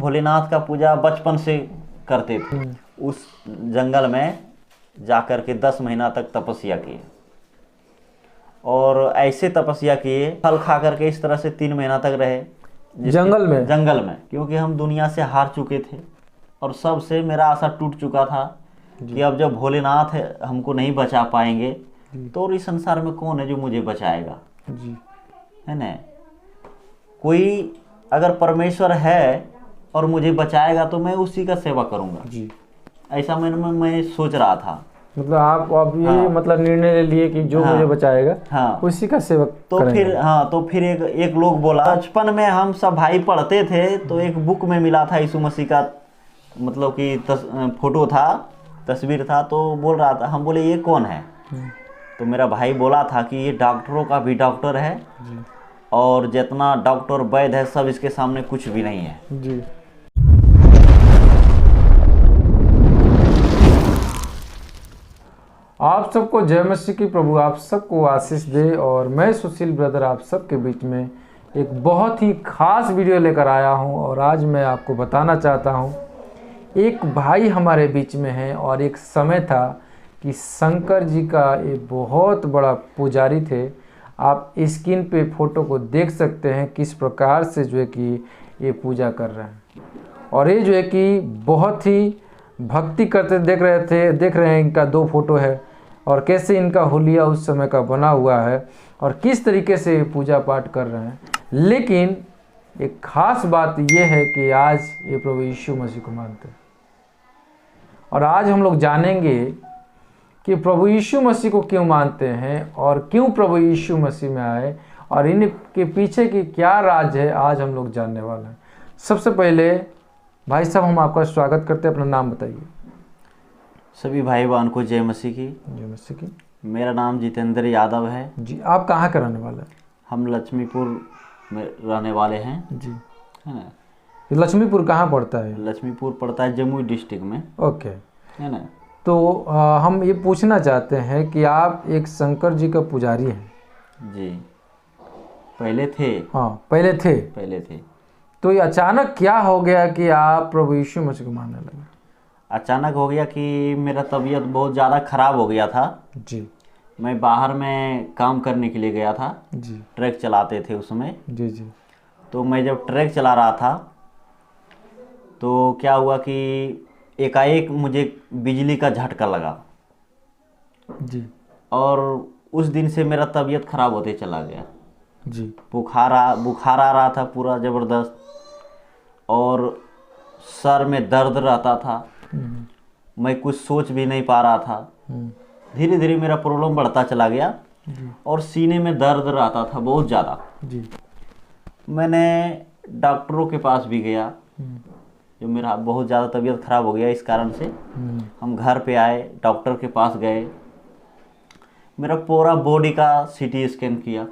भोलेनाथ का पूजा बचपन से करते थे। उस जंगल में जाकर के 10 महीना तक तपस्या किए, और ऐसे तपस्या किए, फल खा करके इस तरह से 3 महीना तक रहे जंगल में, क्योंकि हम दुनिया से हार चुके थे और सबसे मेरा आशा टूट चुका था कि अब जब भोलेनाथ हमको नहीं बचा पाएंगे तो इस संसार में कौन है जो मुझे बचाएगा जी, है ना। कोई अगर परमेश्वर है और मुझे बचाएगा तो मैं उसी का सेवा करूंगा जी, ऐसा मैं सोच रहा था। मतलब आप अब ये मतलब निर्णय ले लिए कि जो मुझे बचाएगा उसी का सेवा करेंगे। तो फिर एक लोग बोला, बचपन में हम सब भाई पढ़ते थे तो एक बुक में मिला था यीशु मसीह का मतलब कि फोटो था, तस्वीर था, तो बोल रहा था। हम बोले ये कौन है? तो मेरा भाई बोला था कि ये डॉक्टरों का भी डॉक्टर है और जितना डॉक्टर वैद्य है सब इसके सामने कुछ भी नहीं है जी। आप सबको जय मसीह की, प्रभु आप सबको आशीष दे। और मैं सुशील ब्रदर आप सबके बीच में एक बहुत ही खास वीडियो लेकर आया हूं, और आज मैं आपको बताना चाहता हूं, एक भाई हमारे बीच में है और एक समय था कि शंकर जी का एक बहुत बड़ा पुजारी थे। आप स्क्रीन पे फोटो को देख सकते हैं किस प्रकार से जो है कि ये पूजा कर रहे हैं, और ये जो है कि बहुत ही भक्ति करते देख रहे हैं। इनका 2 फोटो है और कैसे इनका हुलिया उस समय का बना हुआ है और किस तरीके से पूजा पाठ कर रहे हैं। लेकिन एक खास बात यह है कि आज ये प्रभु यीशु मसीह को मानते हैं, और आज हम लोग जानेंगे कि प्रभु यीशु मसीह को क्यों मानते हैं और क्यों प्रभु यीशु मसीह में आए, और इनके पीछे की क्या राज है, आज हम लोग जानने वाले हैं। सबसे पहले भाई साहब हम आपका स्वागत करते हैं, अपना नाम बताइए। सभी भाई बहन को जय मसीह की। जय मसीह की। मेरा नाम जितेंद्र यादव है जी। आप कहाँ के रहने वाले हैं? हम लक्ष्मीपुर में रहने वाले हैं जी, है ना। लक्ष्मीपुर कहाँ पड़ता है? लक्ष्मीपुर पड़ता है जमुई डिस्ट्रिक्ट में। ओके, है ना। तो हम ये पूछना चाहते हैं कि आप एक शंकर जी का पुजारी हैं। जी, पहले थे। हाँ, पहले थे। तो ये अचानक क्या हो गया कि आप प्रभु यीशु मसीह को मानने लगे? अचानक हो गया कि मेरा तबीयत बहुत ज़्यादा ख़राब हो गया था जी। मैं बाहर में काम करने के लिए गया था जी। ट्रक चलाते थे उस समय। जी जी। तो मैं जब ट्रक चला रहा था तो क्या हुआ कि एकाएक मुझे बिजली का झटका लगा जी, और उस दिन से मेरा तबीयत ख़राब होते चला गया जी। बुखार आ रहा था पूरा ज़बरदस्त, और सर में दर्द रहता था। मैं कुछ सोच भी नहीं पा रहा था। धीरे धीरे मेरा प्रॉब्लम बढ़ता चला गया और सीने में दर्द रहता था बहुत ज़्यादा जी। मैंने डॉक्टरों के पास भी गया, जो मेरा बहुत ज़्यादा तबीयत ख़राब हो गया इस कारण से। हम घर पे आए, डॉक्टर के पास गए, मेरा पूरा बॉडी का सीटी स्कैन किया।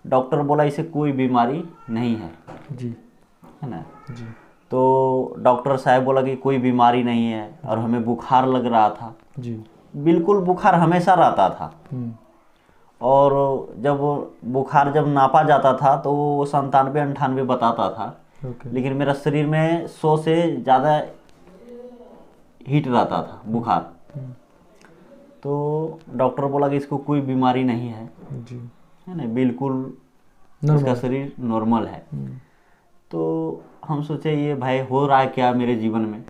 डॉक्टर बोला इसे कोई बीमारी नहीं है जी, है ना जी। तो डॉक्टर साहब बोला कि कोई बीमारी नहीं है, और हमें बुखार लग रहा था जी। बिल्कुल बुखार हमेशा रहता था, और जब बुखार जब नापा जाता था तो वो 97-98 बताता था। लेकिन मेरा शरीर में 100 से ज़्यादा हीट रहता था बुखार। तो डॉक्टर बोला कि इसको कोई बीमारी नहीं है जी, है ना, बिल्कुल इसका शरीर नॉर्मल है। तो हम सोचे ये भाई हो रहा है क्या मेरे जीवन में,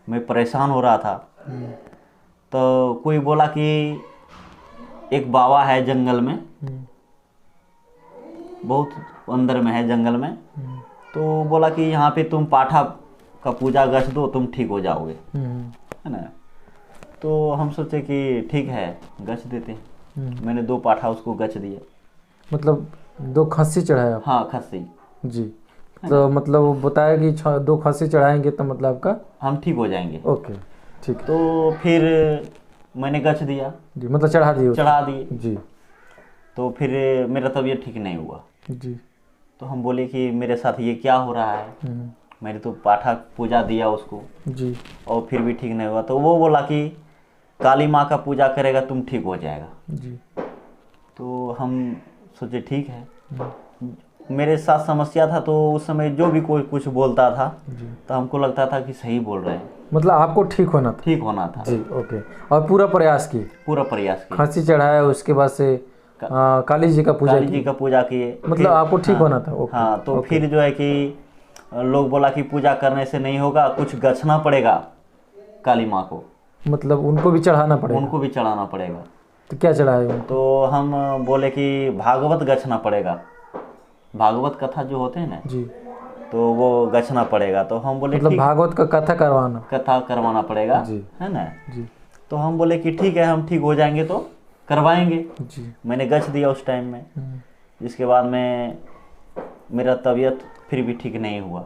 मैं परेशान हो रहा था। तो कोई बोला कि एक बाबा है जंगल में, बहुत अंदर में है जंगल में, तो बोला कि यहाँ पे तुम पाठा का पूजा गछ दो, तुम ठीक हो जाओगे है ना। तो हम सोचे कि ठीक है गछ देते हैं। मैंने 2 पाठा उसको गछ दिए। मतलब 2 खस्सी चढ़ाया? हाँ, खस्सी जी। तो मतलब वो बताया कि 2 खस्सी चढ़ाएंगे तो मतलब आपका हम ठीक हो जाएंगे। ओके, ठीक। तो फिर मैंने गछ दिया जी, मतलब चढ़ा दिए जी। तो फिर मेरा तबीयत ठीक नहीं हुआ जी। तो हम बोले कि मेरे साथ ये क्या हो रहा है। मैंने तो पाठा पूजा दिया उसको जी, और फिर भी ठीक नहीं हुआ। तो वो बोला कि काली माँ का पूजा करेगा तुम ठीक हो जाएगा जी। तो हम सोचे ठीक है। मेरे साथ समस्या था, तो उस समय जो भी कोई कुछ बोलता था जी। तो हमको लगता था कि सही बोल रहे हैं, मतलब आपको ठीक होना था। ठीक होना था। जी, ओके। और पूरा प्रयास किए, पूरा प्रयास किया, खांसी चढ़ाया, उसके बाद से काली जी का पूजा काली जी की, का पूजा किए। मतलब फिर आपको ठीक हाँ, होना था। ओके। हाँ, तो ओके। फिर जो है कि लोग बोला कि पूजा करने से नहीं होगा, कुछ गछना पड़ेगा काली माँ को, मतलब उनको भी चढ़ाना पड़ेगा। उनको भी चढ़ाना पड़ेगा। तो क्या चढ़ाए उनको? तो हम बोले कि भागवत गछना पड़ेगा, भागवत कथा जो होते हैं ना, जी, तो वो गछना पड़ेगा। तो हम बोले मतलब ठीक, भागवत का कथा करवाना। कथा करवाना पड़ेगा, जी। है ना। जी। तो हम बोले कि ठीक है, हम ठीक हो जाएंगे तो करवाएंगे। जी। मैंने गछ दिया उस टाइम में। जिसके बाद में मेरा तबीयत फिर भी ठीक नहीं हुआ,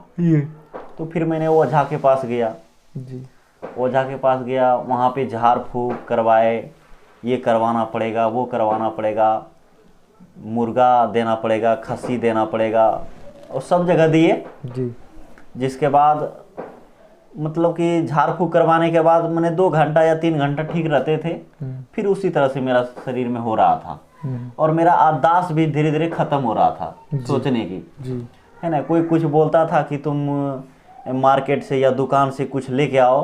तो फिर मैंने ओझा के पास गया। जी। ओझा के पास गया, वहाँ पे झाड़ फूक करवाए, ये करवाना पड़ेगा, वो करवाना पड़ेगा, मुर्गा देना पड़ेगा, खस्सी देना पड़ेगा, और सब जगह दिए। जी। जिसके बाद मतलब कि झाड़ फूक करवाने के बाद मैंने 2 घंटा या 3 घंटा ठीक रहते थे, फिर उसी तरह से मेरा शरीर में हो रहा था, और मेरा याददाश्त भी धीरे धीरे खत्म हो रहा था सोचने की, जी। है ना। कोई कुछ बोलता था कि तुम मार्केट से या दुकान से कुछ लेके आओ,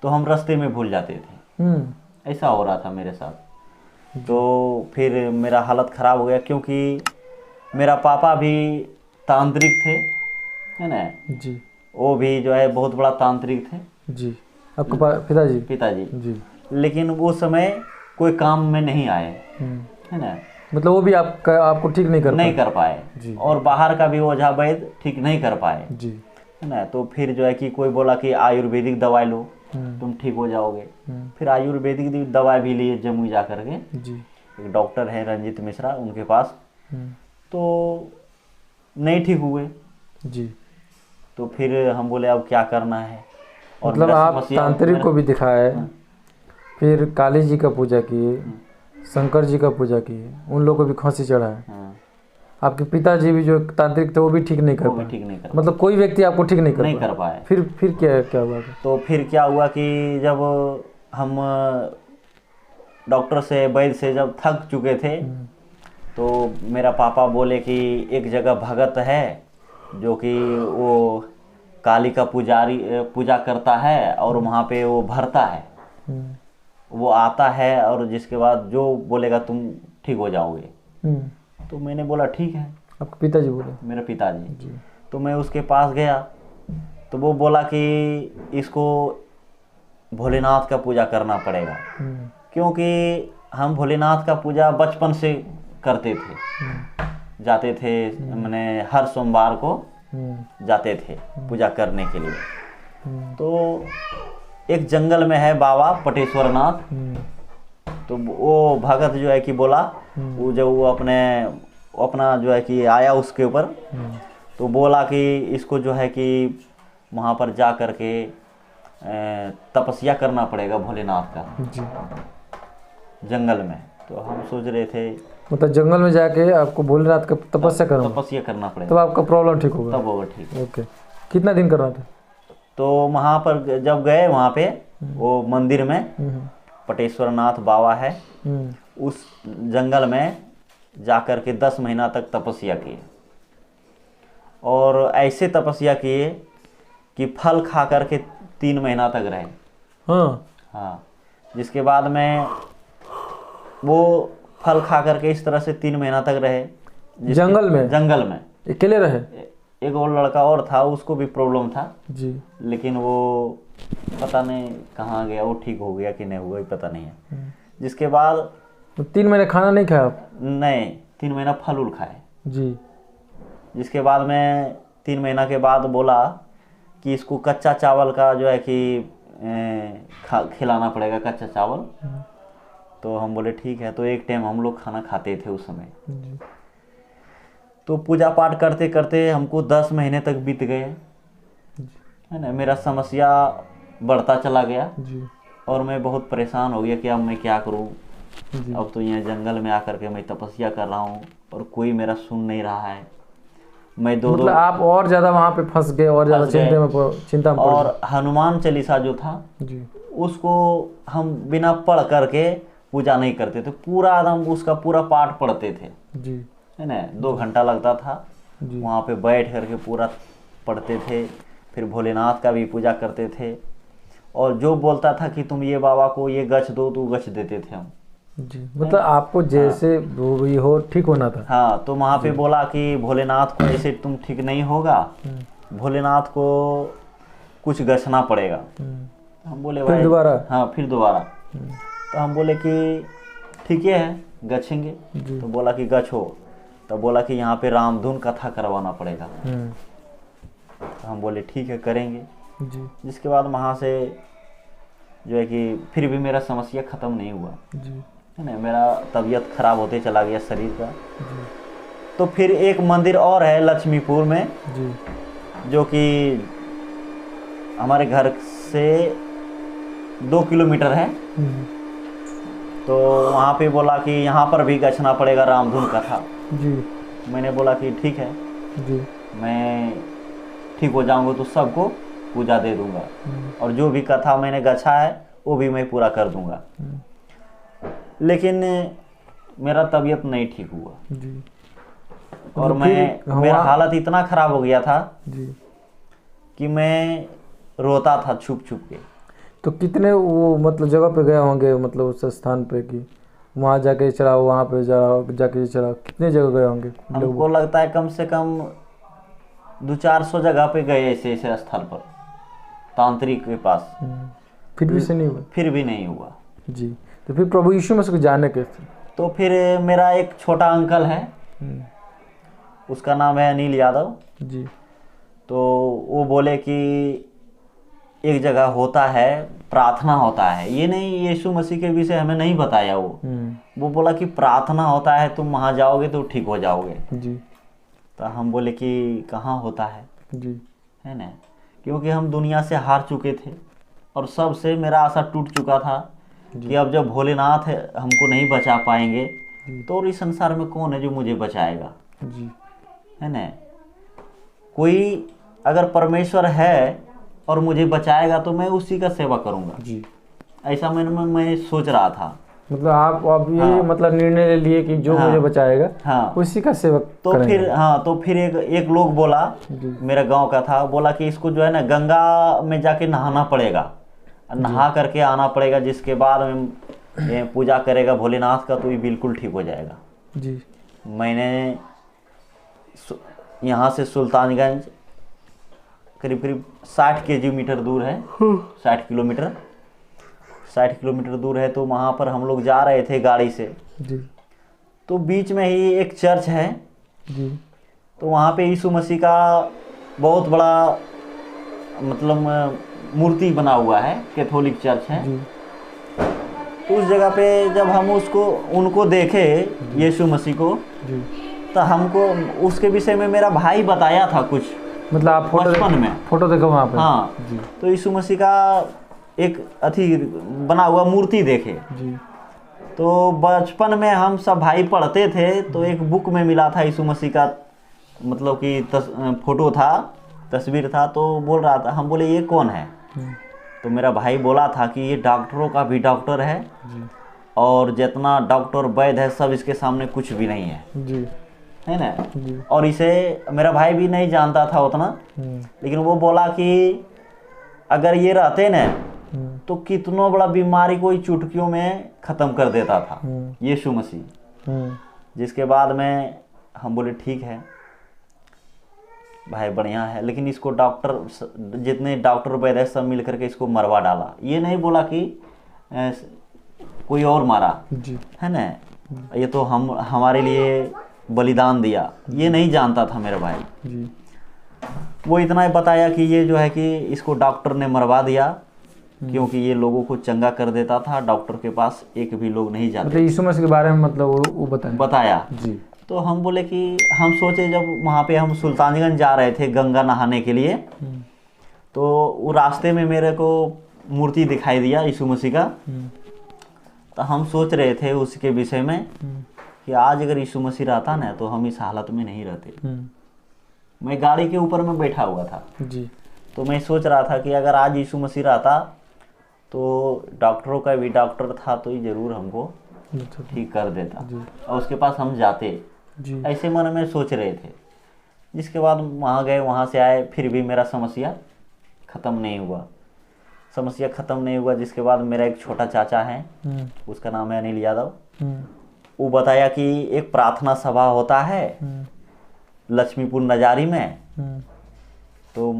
तो हम रास्ते में भूल जाते थे। ऐसा हो रहा था मेरे साथ। तो फिर मेरा हालत ख़राब हो गया, क्योंकि मेरा पापा भी तांत्रिक थे, है ना। जी। वो भी जो है बहुत बड़ा तांत्रिक थे। जी। आपके पिताजी? पिताजी। जी। लेकिन वो समय कोई काम में नहीं आए, है ना। मतलब वो भी आपको ठीक नहीं कर पाए। जी। और बाहर का भी ओझा वैद्य ठीक नहीं कर पाए, जी, है ना। तो फिर जो है कि कोई बोला कि आयुर्वेदिक दवाई लो, तुम ठीक हो जाओगे। फिर आयुर्वेदिक दवाई भी लिए जम्मू जा करके। जी। एक डॉक्टर है रंजीत मिश्रा, उनके पास, तो नहीं ठीक हुए। जी। तो फिर हम बोले अब क्या करना है। और मतलब मेरा आप समस्या तांत्रिक को भी दिखाए, फिर काली जी का पूजा किए, शंकर जी का पूजा किए, उन लोगों को भी खांसी चढ़ाए। हाँ, आपके पिताजी भी जो तांत्रिक थे वो भी ठीक नहीं कर वो भी पाए। ठीक नहीं कर मतलब कोई व्यक्ति आपको ठीक नहीं कर पाए। फिर क्या हुआ? तो फिर क्या हुआ कि जब हम डॉक्टर से, वैद्य से जब थक चुके थे, तो मेरा पापा बोले कि एक जगह भगत है जो कि वो काली का पूजा करता है, और वहाँ पे वो भरता है, वो आता है, और जिसके बाद जो बोलेगा तुम ठीक हो जाओगे। तो मैंने बोला ठीक है। आपके पिताजी बोले? मेरे पिताजी। तो मैं उसके पास गया, तो वो बोला कि इसको भोलेनाथ का पूजा करना पड़ेगा, क्योंकि हम भोलेनाथ का पूजा बचपन से करते थे, जाते थे, मैंने हर सोमवार को जाते थे पूजा करने के लिए। तो एक जंगल में है बाबा पटेश्वर नाथ, तो वो भगत जो है कि बोला, वो जब वो अपना जो है कि आया उसके ऊपर, तो बोला कि इसको जो है कि वहाँ पर जा कर के तपस्या करना पड़ेगा भोलेनाथ का, जंगल में। तो हम सोच रहे थे, मतलब जंगल में जाके आपको भोलेनाथ का तपस्या करना पड़ेगा, तब आपका प्रॉब्लम ठीक होगा। तब होगा ठीक। ओके। कितना दिन करना था? तो वहाँ पर जब गए, वहाँ पे वो मंदिर में पटेश्वर नाथ बाबा है, उस जंगल में जाकर के 10 महीना तक तपस्या किए, और ऐसे तपस्या किए कि फल खा करके 3 महीना तक रहे। हाँ। जिसके बाद में वो फल खा करके इस तरह से 3 महीना तक रहे जंगल में अकेले रहे। एक और लड़का और था, उसको भी प्रॉब्लम था जी, लेकिन वो पता नहीं कहाँ गया, वो ठीक हो गया कि नहीं हुआ पता नहीं है। जिसके बाद तो 3 महीने खाना नहीं खाया आप? नहीं, 3 महीना फल उल खाए जी। जिसके बाद में 3 महीना के बाद बोला कि इसको कच्चा चावल का जो है कि खिलाना पड़ेगा, कच्चा चावल। तो हम बोले ठीक है। तो एक टाइम हम लोग खाना खाते थे उस समय। तो पूजा पाठ करते करते हमको 10 महीने तक बीत गए, है ना। मेरा समस्या बढ़ता चला गया जी। और मैं बहुत परेशान हो गया कि अब मैं क्या करूं। अब तो यहाँ जंगल में आकर के मैं तपस्या कर रहा हूँ और कोई मेरा सुन नहीं रहा है। मैं मतलब आप और ज़्यादा वहाँ पे फंस गए और ज़्यादा चिंता में और हनुमान चालीसा जो था जी, उसको हम बिना पढ़ करके पूजा नहीं करते थे, पूरा एकदम उसका पूरा पाठ पढ़ते थे जी, है ना। 2 घंटा लगता था जी। वहाँ पे बैठ करके पूरा पढ़ते थे। फिर भोलेनाथ का भी पूजा करते थे, और जो बोलता था कि तुम ये बाबा को ये गछ दो तो गछ देते थे हम। जी, मतलब आपको जैसे वो भी हो ठीक होना था। हाँ, तो वहाँ पे बोला कि भोलेनाथ को ऐसे तुम ठीक नहीं होगा, भोलेनाथ को कुछ गछना पड़ेगा। हम बोले फिर भाई, दोबारा? हाँ फिर दोबारा। तो हम बोले कि ठीक है गछेंगे। जी। तो बोला कि गछो। तो बोला कि यहाँ पे रामधुन कथा करवाना पड़ेगा। तो हम बोले ठीक है करेंगे। जी। जिसके बाद वहाँ से जो है कि फिर भी मेरा समस्या ख़त्म नहीं हुआ, जी। है ना। मेरा तबीयत खराब होते चला गया शरीर का। तो फिर एक मंदिर और है लक्ष्मीपुर में, जी। जो कि हमारे घर से 2 किलोमीटर है। तो वहाँ पे बोला कि यहाँ पर भी गछना पड़ेगा रामधुन कथा। जी। मैंने बोला कि ठीक है, जी। मैं ठीक हो जाऊंगा तो सबको पूजा दे दूंगा, और जो भी कथा मैंने गछा है वो भी मैं पूरा कर दूंगा। लेकिन मेरा तबीयत नहीं ठीक हुआ। जी। और तो फिर मेरा हालत इतना खराब हो गया था जी। कि मैं रोता था छुप छुप के। तो कितने वो मतलब जगह पे गए होंगे, मतलब उस स्थान पे कि वहाँ जाके चढ़ाओ, वहाँ पे जाके चढ़ाओ, कितने जगह गए होंगे लोग? हमको लगता है कम से कम 200-400 जगह पे गए ऐसे ऐसे स्थल पर, तांत्रिक के पास। फिर भी से नहीं हुआ? फिर भी नहीं हुआ। जी। तो फिर प्रभु यीशु मसीह को जाने के तो फिर मेरा एक छोटा अंकल है, उसका नाम है अनिल यादव। जी। तो वो बोले कि एक जगह होता है, प्रार्थना होता है। ये नहीं यीशु मसीह के विषय हमें नहीं बताया वो बोला कि प्रार्थना होता है, तुम वहाँ जाओगे तो ठीक हो जाओगे। जी। तो हम बोले कि कहाँ होता है, जी। है ना। क्योंकि हम दुनिया से हार चुके थे और सबसे मेरा आशा टूट चुका था कि अब जब भोलेनाथ हमको नहीं बचा पाएंगे तो इस संसार में कौन है जो मुझे बचाएगा, जी। है ना। कोई अगर परमेश्वर है और मुझे बचाएगा तो मैं उसी का सेवा करूंगा। जी। ऐसा मैं सोच रहा था। मतलब आप अब ये हाँ। मतलब निर्णय ले लिए कि जो हाँ। मुझे बचाएगा हाँ। उसी का सेवक तो करेंगे। फिर हाँ, तो फिर एक लोग बोला, मेरा गांव का था, बोला कि इसको जो है ना गंगा में जाके नहाना पड़ेगा, नहा करके आना पड़ेगा, जिसके बाद में ये पूजा करेगा भोलेनाथ का तो ये बिल्कुल ठीक हो जाएगा। जी। मैंने यहाँ से सुल्तानगंज करीब करीब 60 किलोमीटर दूर है, 60 किलोमीटर दूर है। तो वहाँ पर हम लोग जा रहे थे गाड़ी से। जी। तो बीच में ही एक चर्च है। जी। तो वहाँ पे यीशु मसीह का बहुत बड़ा मतलब मूर्ति बना हुआ है, कैथोलिक चर्च है। जी। तो उस जगह पे जब हम उनको देखे यीशु मसीह को, जी। तो हमको उसके विषय में मेरा भाई बताया था कुछ, मतलब आप बचपन में फोटो देखो वहाँ पे? हाँ। जी। तो यीशु मसीह का एक अथी बना हुआ मूर्ति देखे। जी। तो बचपन में हम सब भाई पढ़ते थे, तो एक बुक में मिला था यीशु मसीह का मतलब कि फोटो था, तस्वीर था। तो बोल रहा था, हम बोले ये कौन है? तो मेरा भाई बोला था कि ये डॉक्टरों का भी डॉक्टर है, और जितना डॉक्टर वैद्य है सब इसके सामने कुछ भी नहीं है, जी। है ना। जी। और इसे मेरा भाई भी नहीं जानता था उतना, लेकिन वो बोला कि अगर ये रहते ना तो कितनों बड़ा बीमारी कोई चुटकियों में ख़त्म कर देता था यीशु मसीह। जिसके बाद में हम बोले ठीक है भाई, बढ़िया है, लेकिन इसको डॉक्टर जितने डॉक्टर वैद्य सब मिल करके इसको मरवा डाला। ये नहीं बोला कि कोई और मारा, जी। है ना। ये तो हमारे लिए बलिदान दिया, ये नहीं जानता था मेरा भाई। जी। वो इतना ही बताया कि ये जो है कि इसको डॉक्टर ने मरवा दिया, क्योंकि ये लोगों को चंगा कर देता था, डॉक्टर के पास एक भी लोग नहीं जाते। मतलब यीशु मसीह के बारे में मतलब वो बताया। जी। तो हम बोले कि हम सोचे, जब वहाँ पे हम सुल्तानगंज जा रहे थे गंगा नहाने के लिए, तो वो रास्ते में मेरे को मूर्ति दिखाई दिया यीशु मसीह का। तो हम सोच रहे थे उसके विषय में कि आज अगर यीशु मसीह रहता ना तो हम इस हालत में नहीं रहते। मैं गाड़ी के ऊपर में बैठा हुआ था। जी। तो मैं सोच रहा था कि अगर आज यीशु मसीह रहता तो डॉक्टरों का भी डॉक्टर था तो ये ज़रूर हमको ठीक कर देता, और उसके पास हम जाते। जी। ऐसे मन में सोच रहे थे। जिसके बाद वहाँ गए, वहाँ से आए, फिर भी मेरा समस्या ख़त्म नहीं हुआ। समस्या ख़त्म नहीं हुआ जिसके बाद मेरा एक छोटा चाचा है, उसका नाम है अनिल यादव। वो बताया कि एक प्रार्थना सभा होता है लक्ष्मीपुर नजारी में, तो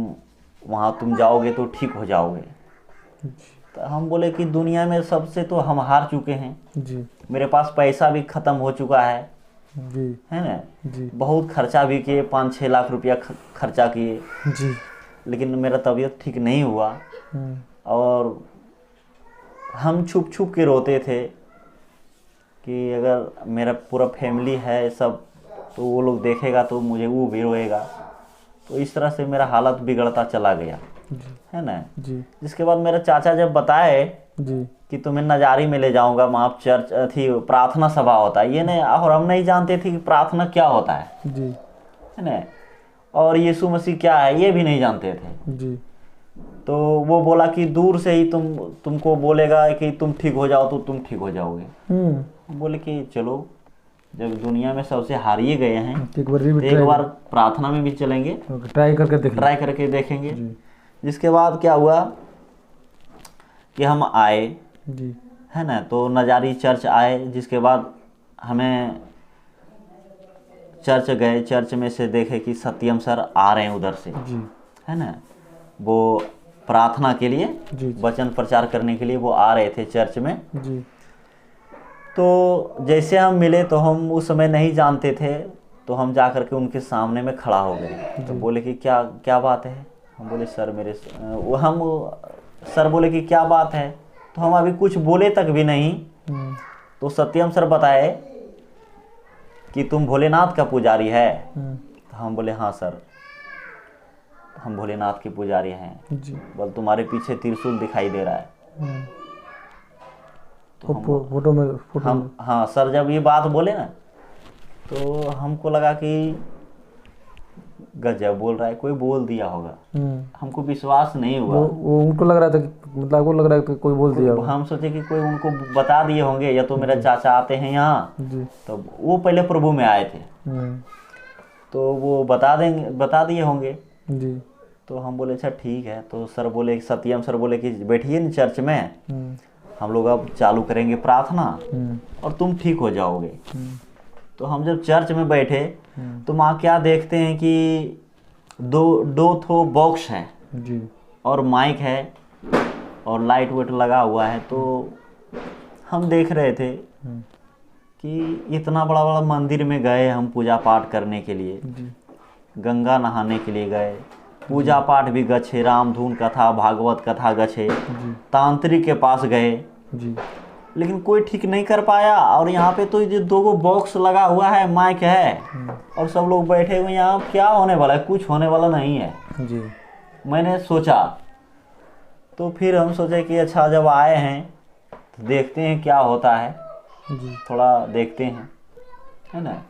वहाँ तुम जाओगे तो ठीक हो जाओगे। तो हम बोले कि दुनिया में सबसे तो हम हार चुके हैं जी, मेरे पास पैसा भी ख़त्म हो चुका है जी, है ना, जी, बहुत खर्चा भी किए, 5-6 लाख रुपया खर्चा किए, जी, लेकिन मेरा तबीयत ठीक नहीं हुआ। और हम छुप छुप के रोते थे कि अगर मेरा पूरा फैमिली है सब, तो वो लोग देखेगा तो मुझे वो भी रोएगा। तो इस तरह से मेरा हालत बिगड़ता चला गया, है ना। जी, जिसके बाद मेरा चाचा जब बताए जी, कि तुम्हें नजारी में ले जाऊंगा, वहाँ चर्च थी, प्रार्थना सभा होता है ये नहीं, और हम नहीं जानते थे कि प्रार्थना क्या होता जी, है ना, और यीशु मसीह क्या है ये भी नहीं जानते थे। जी, तो वो बोला कि दूर से ही तुमको बोलेगा कि तुम ठीक हो जाओ तो तुम ठीक हो जाओगे। बोले कि चलो, जब दुनिया में सबसे हारिए गए हैं एक बार प्रार्थना में भी चलेंगे, ट्राई करके देखेंगे। जिसके बाद क्या हुआ कि हम आए, जी, है ना, तो नजारी चर्च आए। जिसके बाद हमें चर्च गए, चर्च में से देखे कि सत्यम सर आ रहे हैं उधर से, जी, है ना, वो प्रार्थना के लिए, जी, वचन प्रचार करने के लिए वो आ रहे थे चर्च में। जी, तो जैसे हम मिले तो हम उस समय नहीं जानते थे, तो हम जा कर के उनके सामने में खड़ा हो गए। तो बोले कि क्या क्या बात है। हम बोले सर सर बोले कि क्या बात है। तो हम अभी कुछ बोले तक भी नहीं, तो सत्यम सर बताए कि तुम भोलेनाथ का पुजारी है। तो हम बोले हाँ सर, हम भोलेनाथ के पुजारी हैं। बोल तुम्हारे पीछे त्रिशूल दिखाई दे रहा है। तो फोटो में हम हाँ सर जब ये बात बोले ना, तो हमको लगा कि गजब बोल रहा है, कोई बोल दिया होगा। हमको विश्वास नहीं हुआ। वो उनको लग रहा था कि मतलब वो लग रहा था कि कोई बोल दिया होगा। हम सोचे कि कोई उनको बता दिए होंगे, या तो मेरा चाचा आते हैं यहाँ, तो वो पहले प्रभु में आए थे, तो वो बता दिए होंगे जी। तो हम बोले अच्छा ठीक है। तो सर बोले, सत्यम सर बोले कि बैठिए न चर्च में, हम लोग अब चालू करेंगे प्रार्थना और तुम ठीक हो जाओगे। तो हम जब चर्च में बैठे तो वहाँ क्या देखते हैं कि दो ठो बॉक्स है जी, और माइक है और लाइट वेट लगा हुआ है। तो हम देख रहे थे कि इतना बड़ा बड़ा मंदिर में गए हम पूजा पाठ करने के लिए, गंगा नहाने के लिए गए, पूजा पाठ भी गए, राम धुन कथा भागवत कथा गए, तांत्रिक के पास गए जी, लेकिन कोई ठीक नहीं कर पाया। और यहाँ पे तो ये दो बॉक्स लगा हुआ है, माइक है और सब लोग बैठे हुए, यहाँ क्या होने वाला है, कुछ होने वाला नहीं है जी। मैंने सोचा, तो फिर हम सोचे कि अच्छा जब आए हैं तो देखते हैं क्या होता है जी, थोड़ा देखते हैं, है ना।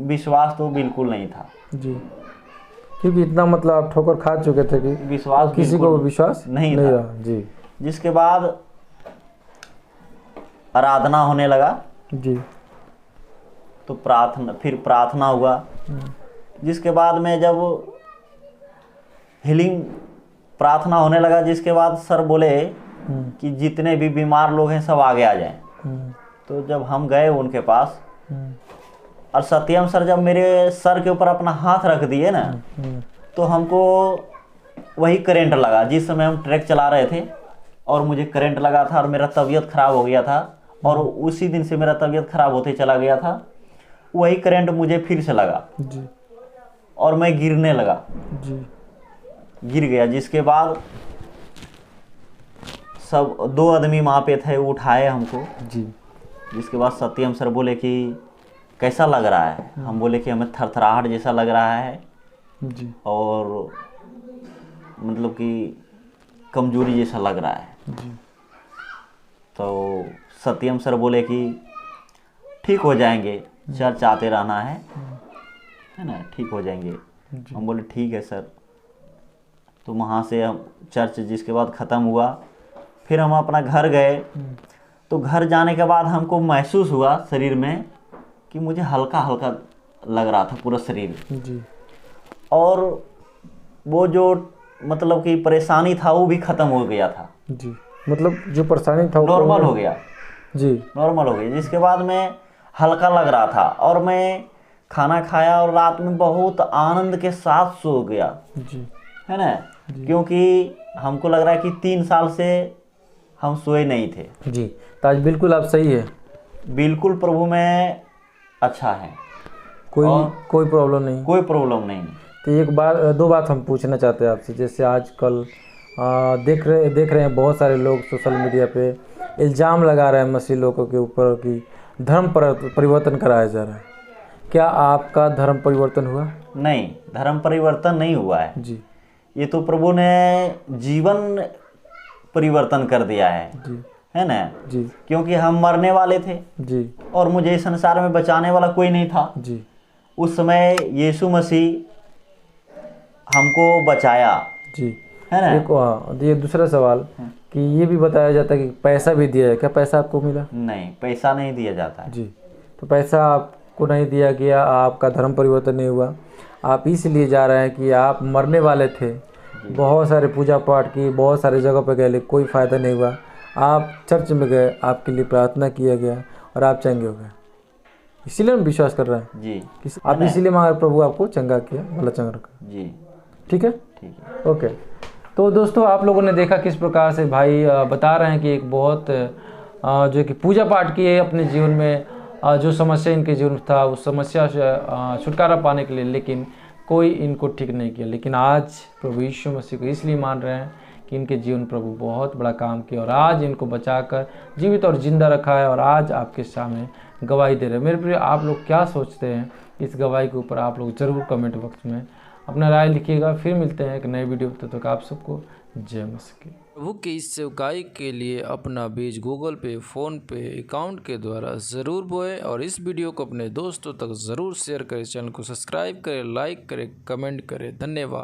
विश्वास तो बिल्कुल नहीं था जी, क्योंकि इतना मतलब आप ठोकर खा चुके थे कि विश्वास किसी को विश्वास नहीं था जी। जिसके बाद आराधना होने लगा जी, तो फिर प्रार्थना हुआ। जिसके बाद में जब हीलिंग प्रार्थना होने लगा, जिसके बाद सर बोले कि जितने भी बीमार लोग हैं सब आगे आ जाएं। तो जब हम गए उनके पास, और सत्यम सर जब मेरे सर के ऊपर अपना हाथ रख दिए ना, तो हमको वही करंट लगा। जिस समय हम ट्रैक चला रहे थे और मुझे करंट लगा था और मेरा तबीयत खराब हो गया था, और उसी दिन से मेरा तबीयत खराब होते चला गया था, वही करंट मुझे फिर से लगा जी, और मैं गिरने लगा जी, गिर गया। जिसके बाद सब 2 आदमी वहाँ पे थे, उठाए हमको जी। जिसके बाद सत्यम सर बोले कि कैसा लग रहा है। हम बोले कि हमें थरथराहट जैसा लग रहा है जी, और मतलब कि कमजोरी जैसा लग रहा है जी। तो सत्यम सर बोले कि ठीक हो जाएंगे, चर्च आते रहना है ना, ठीक हो जाएंगे। हम बोले ठीक है सर। तो वहाँ से हम चर्च जिसके बाद ख़त्म हुआ, फिर हम अपना घर गए। तो घर जाने के बाद हमको महसूस हुआ शरीर में कि मुझे हल्का हल्का लग रहा था पूरा शरीर जी। और वो जो मतलब कि परेशानी था वो भी ख़त्म हो गया था। जी, मतलब जो परेशानी था वो नॉर्मल हो गया। जी, नॉर्मल हो गई, जिसके बाद में हल्का लग रहा था और मैं खाना खाया और रात में बहुत आनंद के साथ सो गया, जी, है ना। क्योंकि हमको लग रहा है कि 3 साल से हम सोए नहीं थे। जी। तो आज बिल्कुल आप सही है, बिल्कुल प्रभु में अच्छा है, कोई और कोई प्रॉब्लम नहीं। कोई प्रॉब्लम नहीं। तो एक बात, दो बात हम पूछना चाहते हैं आपसे। जैसे आजकल देख रहे हैं बहुत सारे लोग सोशल मीडिया पे इल्ज़ाम लगा रहे हैं मसीह लोगों के ऊपर कि धर्म परिवर्तन कराया जा रहा है। क्या आपका धर्म परिवर्तन हुआ? नहीं, धर्म परिवर्तन नहीं हुआ है। जी, ये तो प्रभु ने जीवन परिवर्तन कर दिया जी, है ना। जी, क्योंकि हम मरने वाले थे जी, और मुझे इस संसार में बचाने वाला कोई नहीं था। जी, उस समय यीशु मसीह हमको बचाया, जी। है ना। एक ये दूसरा सवाल कि ये भी बताया जाता है कि पैसा भी दिया है, क्या पैसा आपको मिला? नहीं, पैसा नहीं दिया जाता है। जी, तो पैसा आपको नहीं दिया गया, आपका धर्म परिवर्तन नहीं हुआ। आप इसलिए जा रहे हैं कि आप मरने वाले थे, बहुत सारे पूजा पाठ की, बहुत सारे जगह पर गए, लेकिन कोई फ़ायदा नहीं हुआ। आप चर्च में गए, आपके लिए प्रार्थना किया गया और आप चंगे हो गए। इसीलिए हम विश्वास कर रहे हैं जी, कि आप इसीलिए मांगे प्रभु आपको चंगा किया, भला चंगा रखा। जी, ठीक है, ठीक है। ओके। तो दोस्तों, आप लोगों ने देखा किस प्रकार से भाई बता रहे हैं कि एक बहुत जो कि पूजा पाठ किए अपने जीवन में, जो समस्या इनके जीवन में था उस समस्या से छुटकारा पाने के लिए, लेकिन कोई इनको ठीक नहीं किया। लेकिन आज प्रभु यीशु मसीह को इसलिए मान रहे हैं कि इनके जीवन प्रभु बहुत बड़ा काम किया और आज इनको बचाकर जीवित और जिंदा रखा है और आज आपके सामने गवाही दे रहे हैं। मेरे प्रिय, आप लोग क्या सोचते हैं इस गवाही के ऊपर? आप लोग ज़रूर कमेंट बॉक्स में अपना राय लिखिएगा। फिर मिलते हैं एक नए वीडियो, तब तक आप सबको जय मसीह। प्रभु की इस सेवकाई के लिए अपना बीज गूगल पे, फ़ोन पे अकाउंट के द्वारा ज़रूर बोए और इस वीडियो को अपने दोस्तों तक ज़रूर शेयर करें। चैनल को सब्सक्राइब करें, लाइक करें, कमेंट करें। धन्यवाद।